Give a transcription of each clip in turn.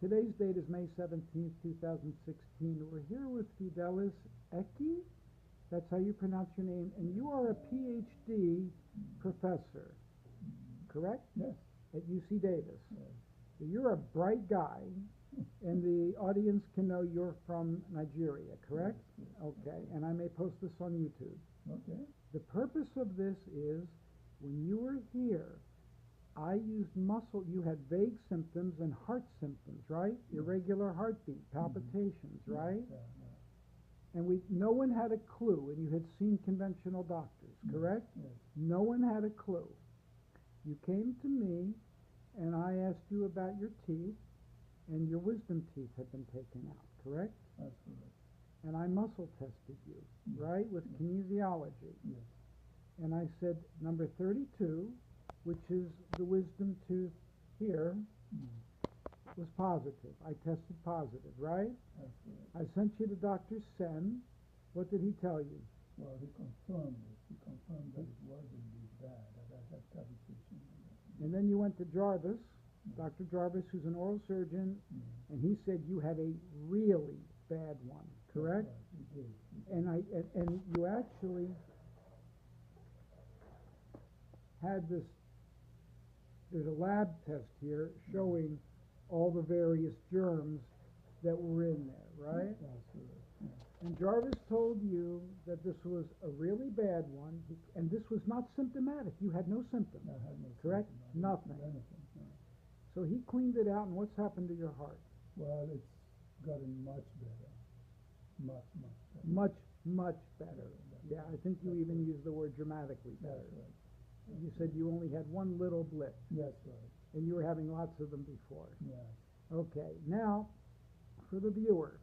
Today's date is May 17th, 2016. We're here with Fidelis Eki. That's how you pronounce your name. And you are a PhD professor, correct? Yes. At UC Davis. Yes. So you're a bright guy, and the audience can know you're from Nigeria, correct? Yes. Okay, and I may post this on YouTube. Okay. The purpose of this is, when you were here, I used muscle, you had vague symptoms and heart symptoms, right? Irregular heartbeat, palpitations, right? Yeah. And no one had a clue, and you had seen conventional doctors, correct? Yes. No one had a clue. You came to me, and I asked you about your teeth, and your wisdom teeth had been taken out, correct? That's correct. And I muscle tested you, right, with kinesiology. Yes. And I said, number 32, which is the wisdom tooth here, was positive. I tested positive, right? That's correct. I sent you to Dr. Sen. What did he tell you? Well, he confirmed it. He confirmed that it was indeed bad, that I had cavitation. And then you went to Jarvis, Dr. Jarvis, who's an oral surgeon, and he said you had a really bad one, correct? That's right. He did. And you actually had this, there's a lab test here showing all the various germs that were in there, right? That's correct. Yeah. And Jarvis told you that this was a really bad one, and this was not symptomatic. You had no symptoms, I had no correct? symptom. I didn't Nothing. feel anything. No. So he cleaned it out, and what's happened to your heart? Well, it's gotten much better. Much better. Much better. Yeah, I think you even used the word dramatically better. That's right. You said you only had one little blip, That's right. and you were having lots of them before. Yes. Okay, now, for the viewer,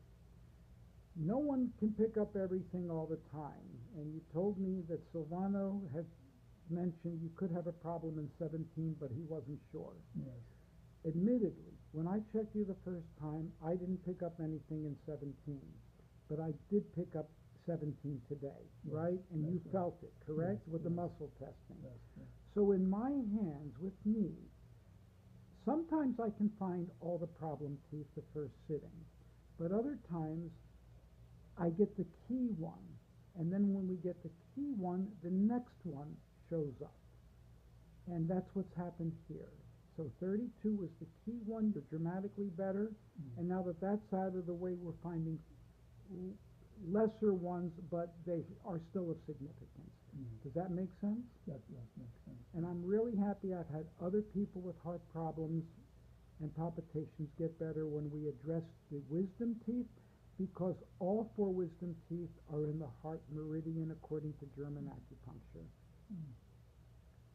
no one can pick up everything all the time, and you told me that Silvano had mentioned you could have a problem in 17, but he wasn't sure. Yes. Admittedly, when I checked you the first time, I didn't pick up anything in 17, but I did pick up 17 today, Yes, right? And you right. felt it, correct? Yes, With the yes. muscle testing. That's correct. So in my hands, with me, sometimes I can find all the problem teeth the first sitting, but other times I get the key one, and then when we get the key one, the next one shows up. And that's what's happened here. So 32 was the key one, you're dramatically better, and now that that's out of the way, we're finding lesser ones, but they are still of significance. Does that make sense? That makes sense. And I'm really happy I've had other people with heart problems and palpitations get better when we address the wisdom teeth, because all four wisdom teeth are in the heart meridian according to German acupuncture.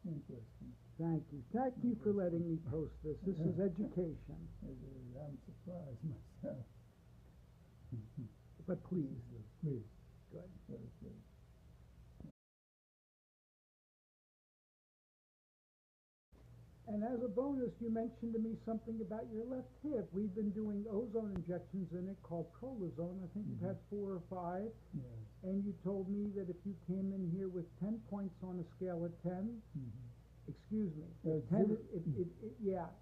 Interesting. Thank you. Thank you for letting me post this. This is education. I'm surprised myself. But please, Please. good. Very good. And as a bonus, you mentioned to me something about your left hip. We've been doing ozone injections in it called Prolozone. I think you've had 4 or 5. Yes. And you told me that if you came in here with 10 points on a scale of 10, excuse me, if 10,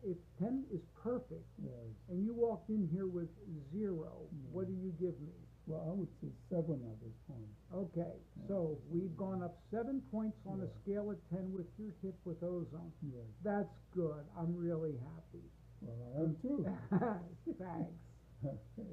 if 10 is perfect, Yes. and you walked in here with 0, what do you give me? Well, I would say 7 at this point. Okay, so we've gone up 7 points on a scale of 10 with your hip with ozone. Yes. That's good. I'm really happy. Well, I am too. Thanks. Okay.